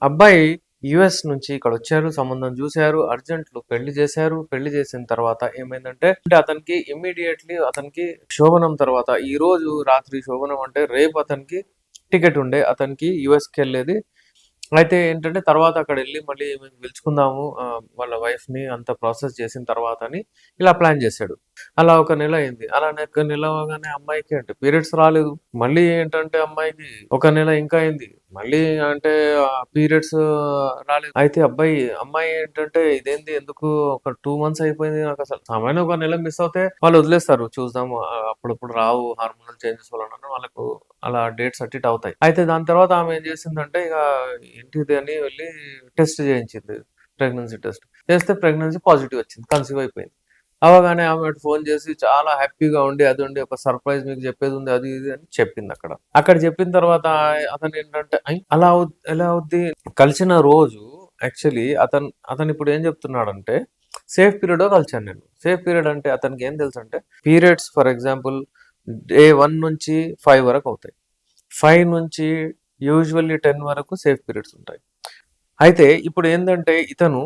అబ్బాయి యూఎస్ నుంచి ఇక్కడొచ్చారు. సంబంధం జూసారు. అర్జెంట్‌లో పెళ్లి జేశారు. పెళ్లి జేసిన తర్వాత ఏమైందంటే, అతనికి ఇమ్మీడియేట్‌లీ అతనికి శోభనం తర్వాత ఈరోజు రాత్రి శోభనం అంటే రేపు అతనికి టికెట్ ఉండే. అతనికి యూఎస్‌కెళ్ళేది. అయితే ఏంటంటే తర్వాత అక్కడెళ్ళి మళ్ళీ ఈమెను పిలుచుకుందాము వాళ్ళ వైఫ్‌ని అంతా ప్రాసెస్ చేసిన తర్వాత అని ఇలా ప్లాన్ జేశాడు. అలా ఒక నెల అయింది. అలా ఒక నెల అవ్వగానే అమ్మాయికి అంటే పీరియడ్స్ రాలేదు. మళ్ళీ ఏంటంటే అమ్మాయికి ఒక నెల ఇంకా అయింది. మళ్ళీ అంటే పీరియడ్స్ రాలేదు. అయితే అమ్మాయి ఏంటంటే ఇదేంది ఎందుకు ఒక 2 మంత్స్ అయిపోయింది నాకసలు సమయానికి ఒక నెల మిస్ అవుతే వాళ్ళు వదిలేస్తారు. చూద్దాము అప్పుడప్పుడు రావు హార్మోనల్ చేంజెస్ వలన వాళ్ళకు అలా డేట్స్ అటు ఇటు అవుతాయి. అయితే దాని తర్వాత ఆమె ఏం చేసిందంటే ఇక ఏంటిది అని వెళ్లి టెస్ట్ చేయించింది. Pregnancy test. చేస్తే ప్రెగ్నెన్సీ పాజిటివ్ వచ్చింది. కన్సీవ్ అయిపోయింది. అవ్వగానే ఆమె ఫోన్ చేసి చాలా హ్యాపీగా ఉండి అది ఉండి ఒక సర్ప్రైజ్ మీకు చెప్పేదుంది అది ఇది అని చెప్పిందక్కడ. అక్కడ చెప్పిన తర్వాత అతనేంటంటే అలా ఎలా అవుద్ది? కలిసిన రోజు యాక్చువల్లీ అతనిప్పుడు ఏం చెప్తున్నాడంటే సేఫ్ పీరియడ్‌లో కలిసాను నేను. సేఫ్ పీరియడ్ అంటే అతనికి ఏం తెలుసంటే పీరియడ్స్ ఫర్ ఎగ్జాంపుల్ డే 1 నుంచి 5 వరకు అవుతాయి. 5 నుంచి యూజువల్లీ 10 వరకు సేఫ్ పీరియడ్స్ ఉంటాయి. అయితే ఇప్పుడు ఏందంటే ఇతను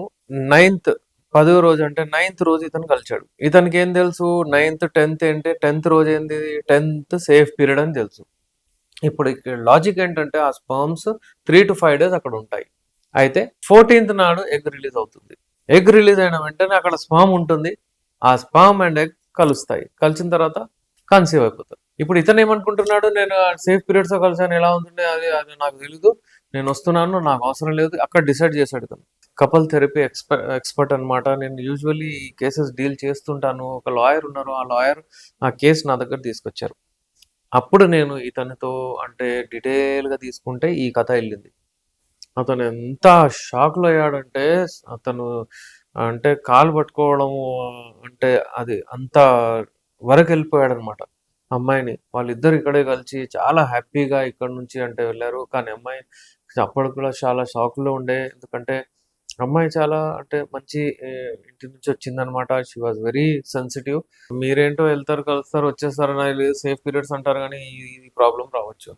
నైన్త్ 10వ రోజు అంటే నైన్త్ రోజు ఇతను కలిసాడు. ఇతనికేం తెలుసు నైన్త్, 10థ్ ఏంటి 10థ్ రోజు ఏంది 10థ్ సేఫ్ పీరియడ్ అని తెలుసు. ఇప్పుడు ఇక్కడ లాజిక్ ఏంటంటే ఆ స్పర్మ్స్ 3-5 డేస్ అక్కడ ఉంటాయి. అయితే 14థ్ నాడు ఎగ్ రిలీజ్ అవుతుంది. ఎగ్ రిలీజ్ అయిన వెంటనే అక్కడ స్పర్మ్ ఉంటుంది. ఆ స్పర్మ్ అండ్ ఎగ్ కలుస్తాయి. కలిసిన తర్వాత కన్సీవ్ అయిపోతారు. ఇప్పుడు ఇతను ఏమనుకుంటున్నాడు నేను సేఫ్ పీరియడ్స్ లో కలిసాను ఎలా ఉంటుంది అది అది నాకు తెలీదు. నేను వస్తున్నాను నాకు అవసరం లేదు. అక్కడ డిసైడ్ చేశాడు ఇతను. కపుల్ థెరపీ ఎక్స్పర్ట్ అన్నమాట. నేను యూజువల్లీ ఈ కేసెస్ డీల్ చేస్తుంటాను. ఒక లాయర్ ఉన్నారు. ఆ లాయర్ ఆ కేసు నా దగ్గర తీసుకొచ్చారు. అప్పుడు నేను ఇతనితో అంటే డీటెయిల్‌గా తీసుకుంటే ఈ కథ ఎళ్ళింది. అతను ఎంత షాక్‌లో అయ్యాడంటే అతను అంటే కాలు పట్టుకోవడము అంటే అది అంత వరకెళ్ళిపోయాడనమాట. అమ్మాయిని. వాళ్ళిద్దరూ ఇక్కడే కలిసి చాలా హ్యాపీగా ఇక్కడి నుంచి అంటే వెళ్లారు. కానీ అమ్మాయి అప్పటికి కూడా చాలా షాక్‌లో ఉండే. ఎందుకంటే అమ్మాయి చాలా అంటే మంచి ఇంటి నుంచి వచ్చిందనమాట. She was very sensitive. మీరేంటో ఎళ్తారు, కలుస్తారు, వచ్చేస్తారు. నాకు లేదు సేఫ్ పీరియడ్స్ అంటారు గానీ, ఈ ప్రాబ్లమ్ రావచ్చు.